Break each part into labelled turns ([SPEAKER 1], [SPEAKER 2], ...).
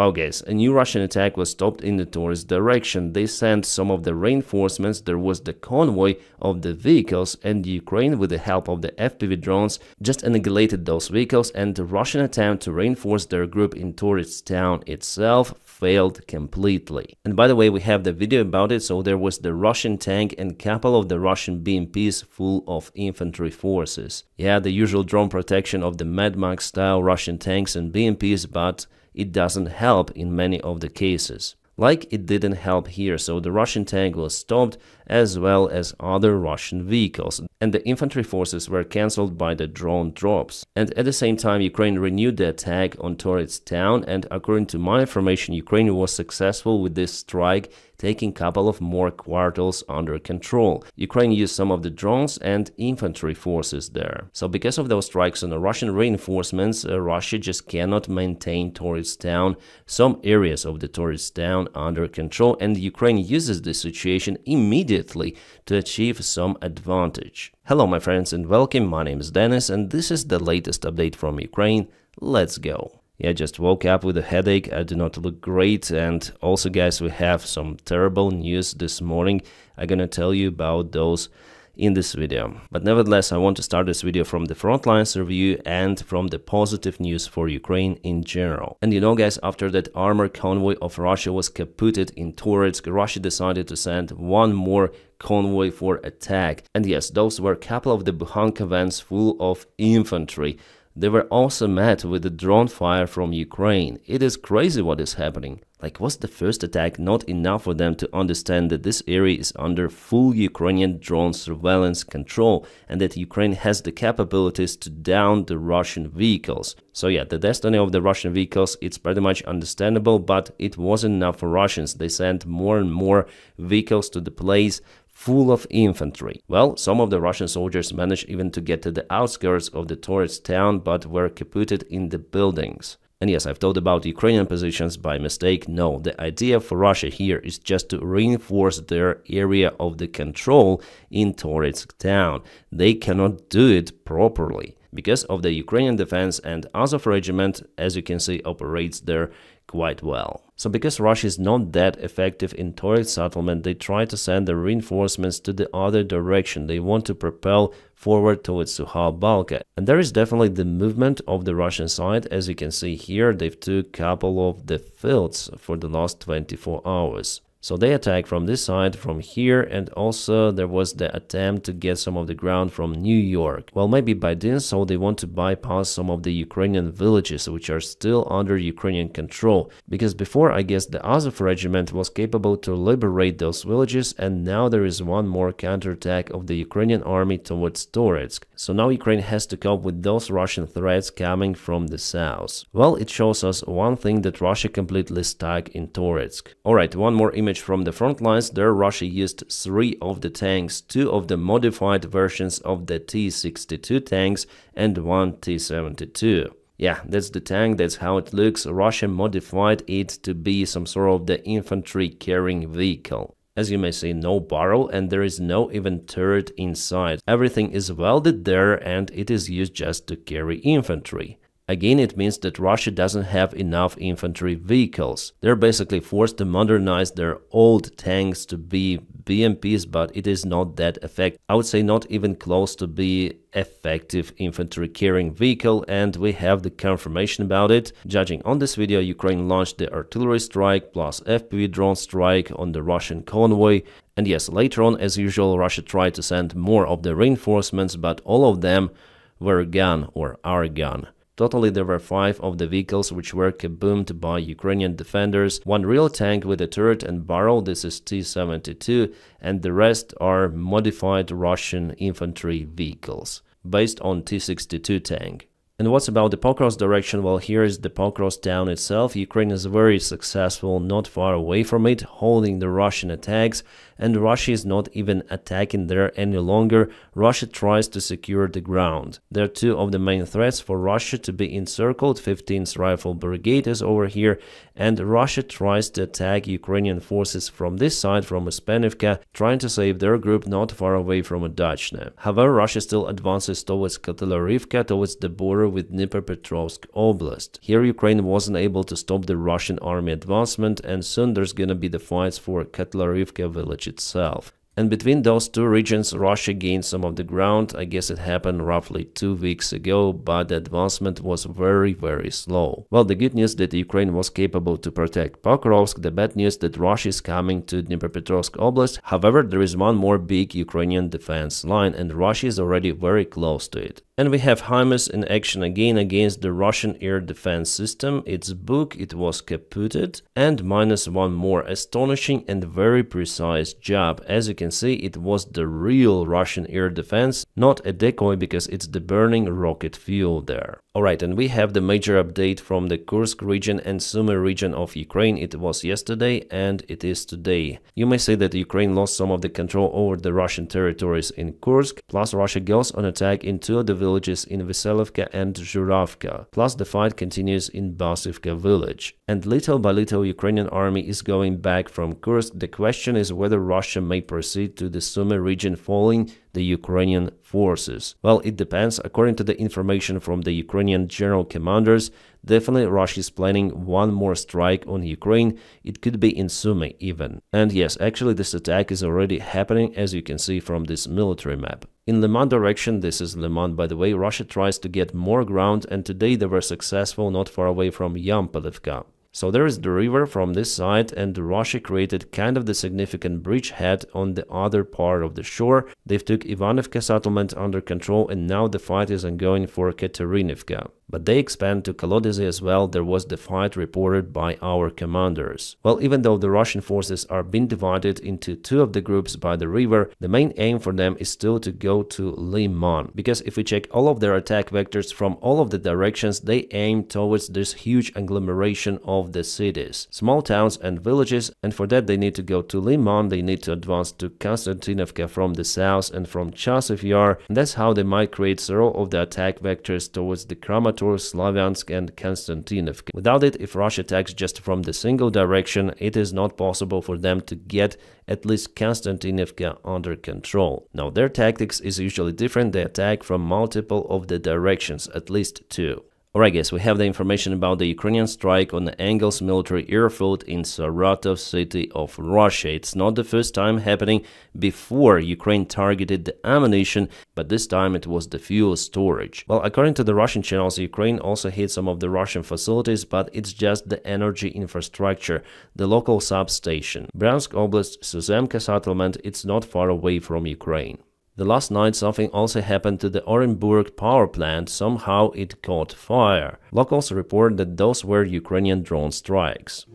[SPEAKER 1] Wow guys, a new Russian attack was stopped in the Toretsk direction. They sent some of the reinforcements, there was the convoy of the vehicles, and Ukraine with the help of the FPV drones just annihilated those vehicles, and the Russian attempt to reinforce their group in Toretsk town itself failed completely. And by the way, we have the video about it, so there was the Russian tank and couple of the Russian BMPs full of infantry forces. Yeah, the usual drone protection of the Mad Max style Russian tanks and BMPs, but it doesn't help in many of the cases. Like it didn't help here, so the Russian tank was stopped as well as other Russian vehicles, and the infantry forces were cancelled by the drone drops. And at the same time, Ukraine renewed the attack on Toretsk town, and according to my information, Ukraine was successful with this strike, taking a couple of more quarters under control. Ukraine used some of the drones and infantry forces there. So because of those strikes on the Russian reinforcements, Russia just cannot maintain Toretsk town, some areas of the Toretsk town under control, and Ukraine uses this situation immediately to achieve some advantage. Hello my friends and welcome, my name is Dennis and this is the latest update from Ukraine. Let's go. Yeah, just woke up with a headache, I do not look great, and also guys, we have some terrible news this morning. I'm gonna tell you about those in this video. But nevertheless, I want to start this video from the Frontlines review and from the positive news for Ukraine in general. And you know guys, after that armor convoy of Russia was kaputted in Toretsk, Russia decided to send one more convoy for attack. And yes, those were a couple of the Buhanka vans full of infantry. They were also met with the drone fire from Ukraine. It is crazy what is happening. Like, was the first attack not enough for them to understand that this area is under full Ukrainian drone surveillance control and that Ukraine has the capabilities to down the Russian vehicles? So yeah, the destiny of the Russian vehicles, it's pretty much understandable, but it wasn't enough for Russians. They sent more and more vehicles to the place full of infantry. Well, some of the Russian soldiers managed even to get to the outskirts of the Toretsk town, but were kaputted in the buildings. And yes, I've thought about Ukrainian positions by mistake. No, the idea for Russia here is just to reinforce their area of the control in Toretsk town. They cannot do it properly because of the Ukrainian defense, and Azov regiment, as you can see, operates there quite well. So because Russia is not that effective in Toretsk settlement, they try to send the reinforcements to the other direction. They want to propel forward towards Suha Balka. And there is definitely the movement of the Russian side. As you can see here, they've took a couple of the fields for the last 24 hours. So they attack from this side, from here, and also there was the attempt to get some of the ground from New York. Well, maybe by doing so they want to bypass some of the Ukrainian villages which are still under Ukrainian control. Because before, I guess the Azov regiment was capable to liberate those villages, and now there is one more counterattack of the Ukrainian army towards Toretsk. So now Ukraine has to cope with those Russian threats coming from the south. Well, it shows us one thing, that Russia completely stuck in Toretsk. Alright, one more image from the front lines. There Russia used 3 of the tanks, 2 of the modified versions of the T-62 tanks and 1 T-72. Yeah, that's the tank, that's how it looks. Russia modified it to be some sort of the infantry carrying vehicle. As you may see, no barrel, and there is no even turret inside. Everything is welded there and it is used just to carry infantry. Again, it means that Russia doesn't have enough infantry vehicles. They're basically forced to modernize their old tanks to be BMPs, but it is not that effective. I would say not even close to be effective infantry carrying vehicle, and we have the confirmation about it. Judging on this video, Ukraine launched the artillery strike plus FPV drone strike on the Russian convoy. And yes, later on, as usual, Russia tried to send more of the reinforcements, but all of them were gone or are gone. Totally, there were 5 of the vehicles which were kaboomed by Ukrainian defenders, 1 real tank with a turret and barrel, this is T-72, and the rest are modified Russian infantry vehicles, based on T-62 tank. And what's about the Pokrovsk direction? Well, here is the Pokrovsk town itself. Ukraine is very successful, not far away from it, holding the Russian attacks. and Russia is not even attacking there any longer. Russia tries to secure the ground. There are two of the main threats for Russia: to be encircled. 15th Rifle Brigade is over here, and Russia tries to attack Ukrainian forces from this side, from Uspenivka, trying to save their group not far away from Dachne. However, Russia still advances towards Kotelorivka, towards the border with Dnipropetrovsk Oblast. Here Ukraine wasn't able to stop the Russian army advancement, and soon there's gonna be the fights for Kotelorivka village itself. And between those two regions, Russia gained some of the ground. I guess it happened roughly 2 weeks ago, but the advancement was very, very slow. Well, the good news that Ukraine was capable to protect Pokrovsk, the bad news that Russia is coming to Dnipropetrovsk Oblast. However, there is one more big Ukrainian defense line, and Russia is already very close to it. And we have HIMARS in action again against the Russian air defense system. Its book, it was kaputted, and minus one more. Astonishing and very precise job. As you can see, it was the real Russian air defense, not a decoy, because it's the burning rocket fuel there. Alright, and we have the major update from the Kursk region and Sumy region of Ukraine. It was yesterday and it is today. You may say that Ukraine lost some of the control over the Russian territories in Kursk, plus Russia goes on attack in two of the villages in Veselivka and Zhuravka, plus the fight continues in Basivka village. And little by little Ukrainian army is going back from Kursk. The question is whether Russia may proceed to the Sumy region following the Ukrainian forces. Well, it depends. According to the information from the Ukrainian general commanders, definitely Russia is planning one more strike on Ukraine. It could be in Sumy even. And yes, actually this attack is already happening, as you can see from this military map. In Lyman direction, this is Lyman by the way, Russia tries to get more ground, and today they were successful not far away from Yampelivka. So there is the river from this side, and Russia created kind of the significant bridgehead on the other part of the shore. They've took Ivanivka settlement under control, and now the fight is ongoing for Katerinivka. But they expand to Kolodeze as well. There was the fight reported by our commanders. Well, even though the Russian forces are being divided into two of the groups by the river, the main aim for them is still to go to Lyman. Because if we check all of their attack vectors from all of the directions, they aim towards this huge agglomeration of the cities, small towns and villages, and for that they need to go to Lyman. They need to advance to Konstantinovka from the south and from Chasiv Yar, and that's how they might create several of the attack vectors towards the Kramatorsk, Slavyansk and Konstantinovka. Without it, if Russia attacks just from the single direction, it is not possible for them to get at least Konstantinovka under control. Now their tactics is usually different. They attack from multiple of the directions, at least two. Alright guys, we have the information about the Ukrainian strike on the Engels military airfield in Saratov city of Russia. It's not the first time happening. Before, Ukraine targeted the ammunition, but this time it was the fuel storage. Well, according to the Russian channels, Ukraine also hit some of the Russian facilities, but it's just the energy infrastructure, the local substation. Bryansk Oblast, Suzemka settlement, it's not far away from Ukraine. The last night something also happened to the Orenburg power plant. Somehow it caught fire. Locals report that those were Ukrainian drone strikes.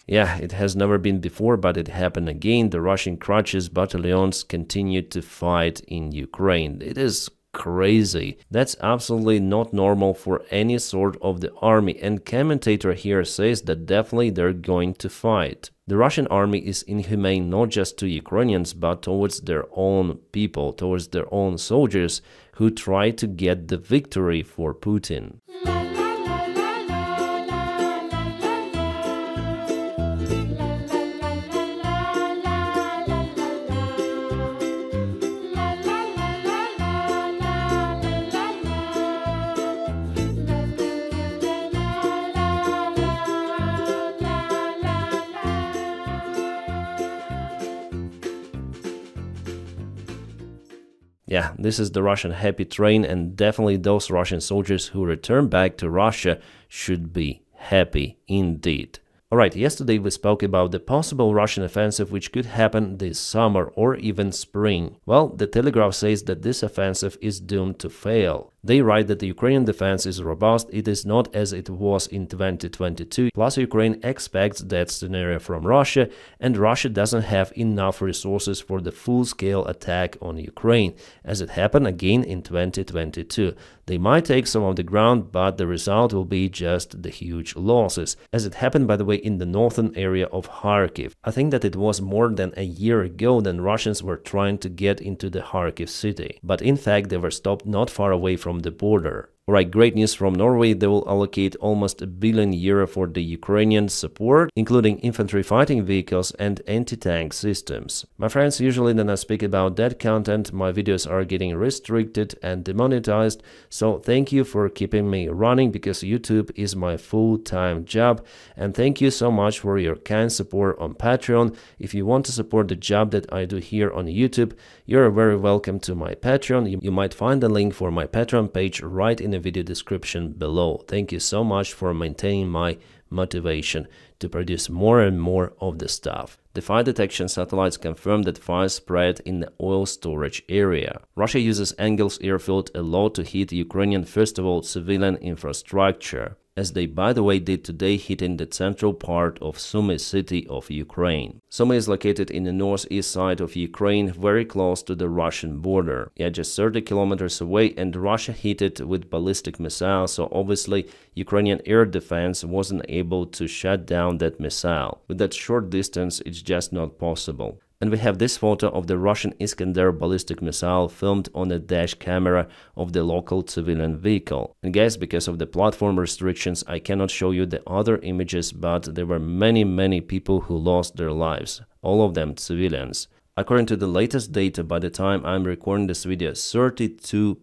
[SPEAKER 1] Yeah, it has never been before, but it happened again. The Russian Krachis battalions continued to fight in Ukraine. It is crazy. That's absolutely not normal for any sort of the army, and commentator here says that definitely they're going to fight. The Russian army is inhumane not just to Ukrainians, but towards their own people, towards their own soldiers who try to get the victory for Putin. Yeah, this is the Russian happy train, and definitely those Russian soldiers who return back to Russia should be happy indeed. Alright, yesterday we spoke about the possible Russian offensive which could happen this summer or even spring. Well, the Telegraph says that this offensive is doomed to fail. They write that the Ukrainian defense is robust, it is not as it was in 2022, plus Ukraine expects that scenario from Russia, and Russia doesn't have enough resources for the full-scale attack on Ukraine, as it happened again in 2022. They might take some of the ground, but the result will be just the huge losses, as it happened, by the way, in the northern area of Kharkiv. I think that it was more than a year ago that Russians were trying to get into the Kharkiv city, but in fact they were stopped not far away from the border. Alright, great news from Norway. They will allocate almost €1 billion for the Ukrainian support, including infantry fighting vehicles and anti-tank systems. My friends, usually when I speak about that content, my videos are getting restricted and demonetized, so thank you for keeping me running, because YouTube is my full-time job, and thank you so much for your kind support on Patreon. If you want to support the job that I do here on YouTube, you're very welcome to my Patreon. You might find the link for my Patreon page right in the video description below. Thank you so much for maintaining my motivation to produce more and more of the stuff. The fire detection satellites confirm that fire spread in the oil storage area. Russia uses Engels airfield a lot to hit Ukrainian, first of all, civilian infrastructure, as they, by the way, did today, hitting the central part of Sumy city of Ukraine. Sumy is located in the northeast side of Ukraine, very close to the Russian border. Yeah, just 30 kilometers away, and Russia hit it with ballistic missiles, so obviously Ukrainian air defense wasn't able to shut down that missile. With that short distance, it's just not possible. And we have this photo of the Russian Iskander ballistic missile filmed on a dash camera of the local civilian vehicle. And guys, because of the platform restrictions, I cannot show you the other images, but there were many people who lost their lives, all of them civilians. According to the latest data, by the time I'm recording this video, 32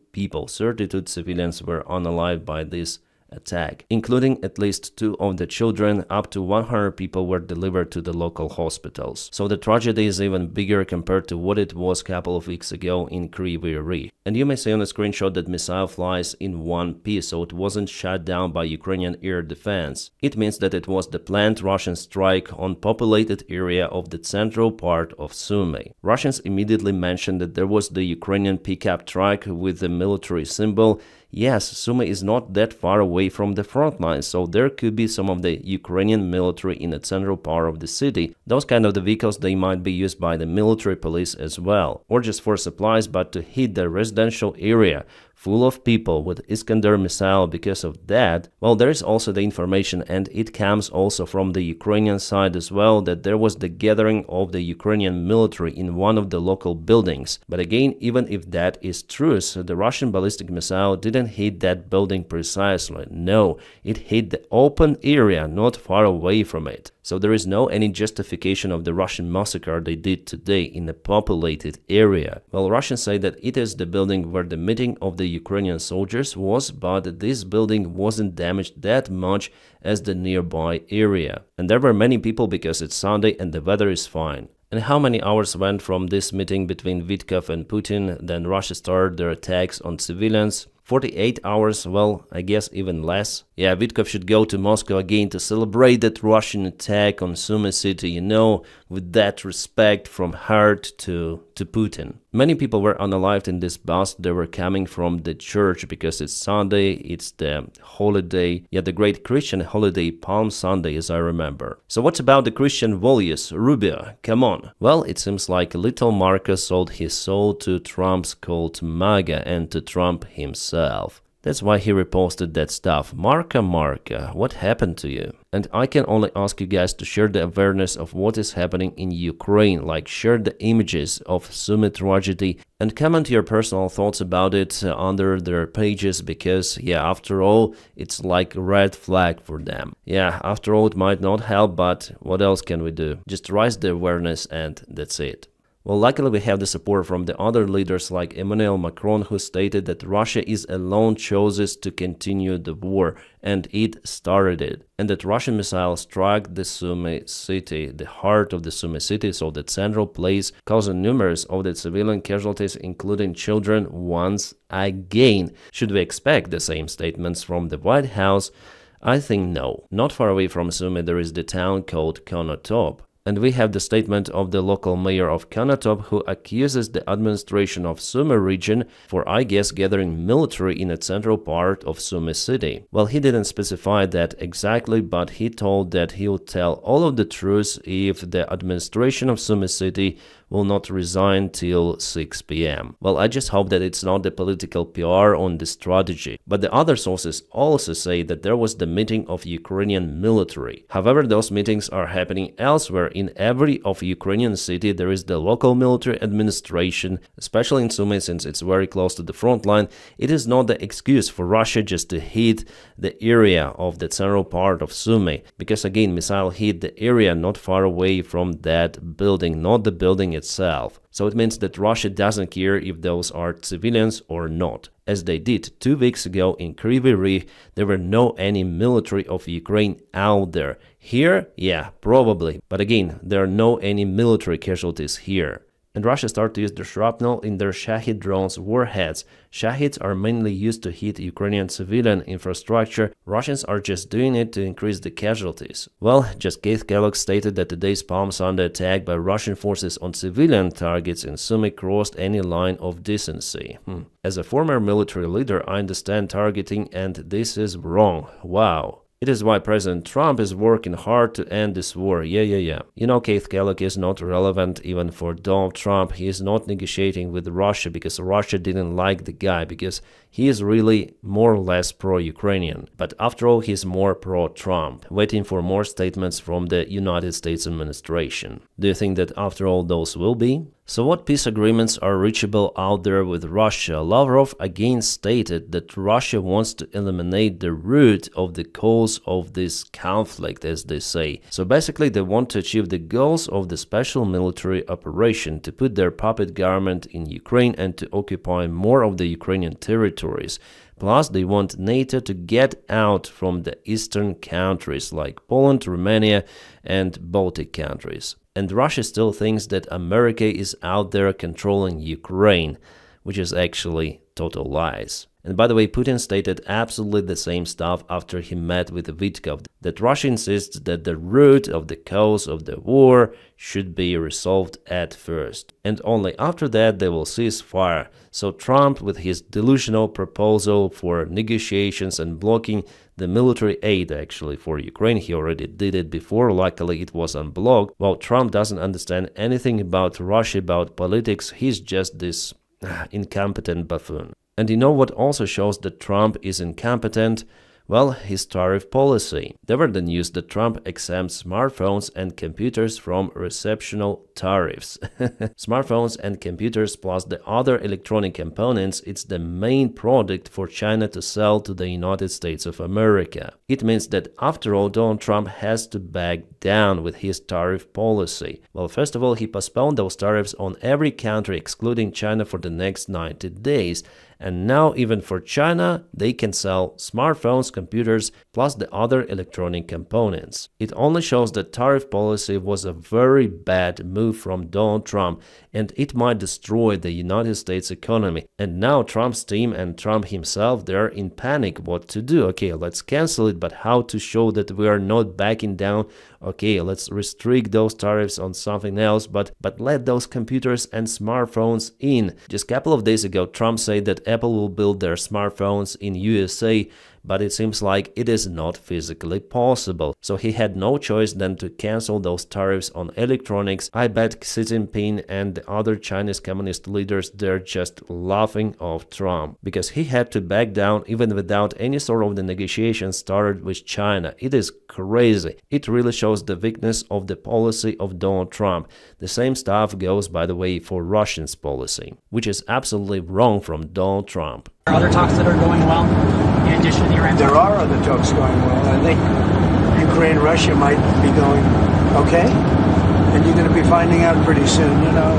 [SPEAKER 1] civilians were unalive by this attack, including at least 2 of the children. Up to 100 people were delivered to the local hospitals. So the tragedy is even bigger compared to what it was a couple of weeks ago in Kryvyi Rih. And you may see on the screenshot that missile flies in one piece, so it wasn't shot down by Ukrainian air defense. It means that it was the planned Russian strike on populated area of the central part of Sumy. Russians immediately mentioned that there was the Ukrainian pickup truck with the military symbol. Yes, Sumy is not that far away from the front line, so there could be some of the Ukrainian military in the central part of the city. Those kind of the vehicles, they might be used by the military police as well, or just for supplies, but to hit the residential area full of people with Iskander missile. Because of that, well, there is also the information, and it comes also from the Ukrainian side as well, that there was the gathering of the Ukrainian military in one of the local buildings. But again, even if that is true, so the Russian ballistic missile didn't hit that building precisely. No, it hit the open area not far away from it. So there is no any justification of the Russian massacre they did today in a populated area. Well, Russians say that it is the building where the meeting of the Ukrainian soldiers was, but this building wasn't damaged that much as the nearby area. And there were many people because it's Sunday and the weather is fine. And how many hours went from this meeting between Davydov and Putin, then Russia started their attacks on civilians? 48 hours, well, I guess even less. Yeah, Davydov should go to Moscow again to celebrate that Russian attack on Sumy city, you know, with that respect from heart to Putin. Many people were unalived in this bus. They were coming from the church because it's Sunday, it's the holiday, yeah, the great Christian holiday, Palm Sunday, as I remember. So what about the Christian values, Rubio? Come on. Well, it seems like little Marcus sold his soul to Trump's cult MAGA and to Trump himself. That's why he reposted that stuff. Marca, what happened to you? And I can only ask you guys to share the awareness of what is happening in Ukraine, like share the images of Sumy tragedy and comment your personal thoughts about it under their pages, because yeah, after all, it's like a red flag for them. Yeah, after all, it might not help, but what else can we do? Just raise the awareness and that's it. Well, luckily we have the support from the other leaders like Emmanuel Macron, who stated that Russia is alone chooses to continue the war, and it started it. And that Russian missile struck the Sumy city, the heart of the Sumy city, so the central place, causing numerous of the civilian casualties, including children, once again. Should we expect the same statements from the White House? I think no. Not far away from Sumy there is the town called Konotop. And we have the statement of the local mayor of Konotop, who accuses the administration of Sumy region for, I guess, gathering military in a central part of Sumy city. Well, he didn't specify that exactly, but he told that he would tell all of the truth if the administration of Sumy city will not resign till 6 p.m. Well, I just hope that it's not the political PR on the strategy. But the other sources also say that there was the meeting of Ukrainian military. However, those meetings are happening elsewhere. In every of Ukrainian city, there is the local military administration, especially in Sumy, since it's very close to the front line. It is not the excuse for Russia just to hit the area of the central part of Sumy, because again, missile hit the area not far away from that building, not the building itself. So it means that Russia doesn't care if those are civilians or not. As they did 2 weeks ago in Kryvyi Rih, there were no any military of Ukraine out there. Here, yeah, probably. But again, there are no any military casualties here. And Russia started to use the shrapnel in their Shahid drones warheads. Shahids are mainly used to hit Ukrainian civilian infrastructure. Russians are just doing it to increase the casualties. Well, just Keith Kellogg stated that today's Palm Sunday attack by Russian forces on civilian targets in Sumy crossed any line of decency. As a former military leader, I understand targeting, and this is wrong. Wow. It is why President Trump is working hard to end this war. Yeah. You know, Keith Kellogg is not relevant even for Donald Trump. He is not negotiating with Russia because Russia didn't like the guy, because he is really more or less pro-Ukrainian. But after all, he's more pro-Trump, waiting for more statements from the United States administration. Do you think that after all those will be? So what peace agreements are reachable out there with Russia? Lavrov again stated that Russia wants to eliminate the root of the cause of this conflict, as they say. So basically they want to achieve the goals of the special military operation, to put their puppet government in Ukraine and to occupy more of the Ukrainian territories. Plus, they want NATO to get out from the eastern countries like Poland, Romania and Baltic countries. And Russia still thinks that America is out there controlling Ukraine, which is actually total lies. And by the way, Putin stated absolutely the same stuff after he met with Vitkov, that Russia insists that the root of the cause of the war should be resolved at first. And only after that they will cease fire. So Trump, with his delusional proposal for negotiations and blocking the military aid actually for Ukraine, he already did it before, luckily it was unblocked. While Trump doesn't understand anything about Russia, about politics, he's just this incompetent buffoon. And you know what also shows that Trump is incompetent? Well, his tariff policy. There were the news that Trump exempts smartphones and computers from receptional tariffs. Smartphones and computers plus the other electronic components, it's the main product for China to sell to the United States of America. It means that after all, Donald Trump has to back down with his tariff policy. Well, first of all, he postponed those tariffs on every country excluding China for the next 90 days. And now even for China, they can sell smartphones, computers, plus the other electronic components. It only shows that tariff policy was a very bad move from Donald Trump, and it might destroy the United States economy. And now Trump's team and Trump himself, they're in panic what to do. Okay, let's cancel it, but how to show that we are not backing down? Okay, let's restrict those tariffs on something else, but let those computers and smartphones in. Just a couple of days ago, Trump said that Apple will build their smartphones in USA, but it seems like it is not physically possible. So he had no choice than to cancel those tariffs on electronics. I bet Xi Jinping and the other Chinese communist leaders, they're just laughing off Trump, because he had to back down even without any sort of the negotiations started with China. It is crazy. It really shows the weakness of the policy of Donald Trump. The same stuff goes, by the way, for Russians' policy, which is absolutely wrong from Donald Trump.
[SPEAKER 2] Are other talks that are going well in addition to Iran?
[SPEAKER 3] There are other talks going well. I think Ukraine-Russia might be going okay, and you're going to be finding out pretty soon. You know,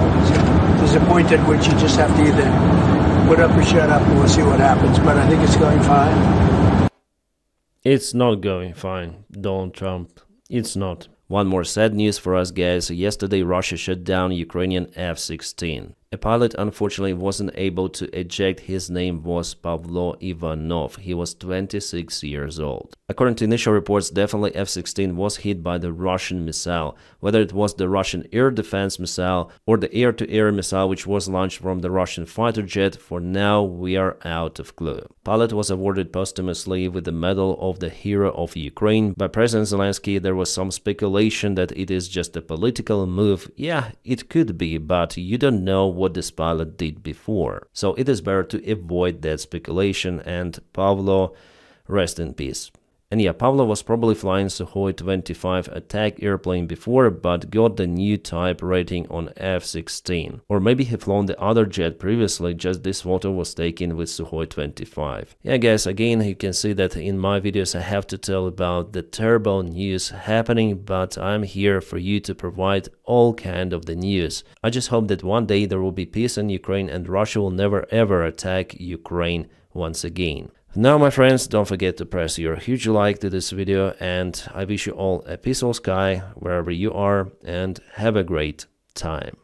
[SPEAKER 3] there's a point at which you just have to either put up or shut up, and we'll see what happens. But I think it's going fine.
[SPEAKER 1] It's not going fine, Donald Trump. It's not. One more sad news for us, guys. Yesterday, Russia shut down Ukrainian F-16. A pilot unfortunately wasn't able to eject. His name was Pavlo Ivanov. He was 26 years old. According to initial reports, definitely F-16 was hit by the Russian missile, whether it was the Russian air defense missile or the air-to-air missile which was launched from the Russian fighter jet. For now, we are out of clue. Pilot was awarded posthumously with the Medal of the Hero of Ukraine by President Zelensky. There was some speculation that it is just a political move. Yeah, it could be, but you don't know what this pilot did before. So it is better to avoid that speculation, and Pavlo, rest in peace. And yeah, Pavlo was probably flying Sukhoi 25 attack airplane before, but got the new type rating on F-16. Or maybe he flown the other jet previously, just this photo was taken with Sukhoi 25. Yeah guys, again you can see that in my videos I have to tell about the terrible news happening, but I'm here for you to provide all kind of the news. I just hope that one day there will be peace in Ukraine and Russia will never ever attack Ukraine once again. Now my friends, don't forget to press your huge like to this video, and I wish you all a peaceful sky wherever you are, and have a great time.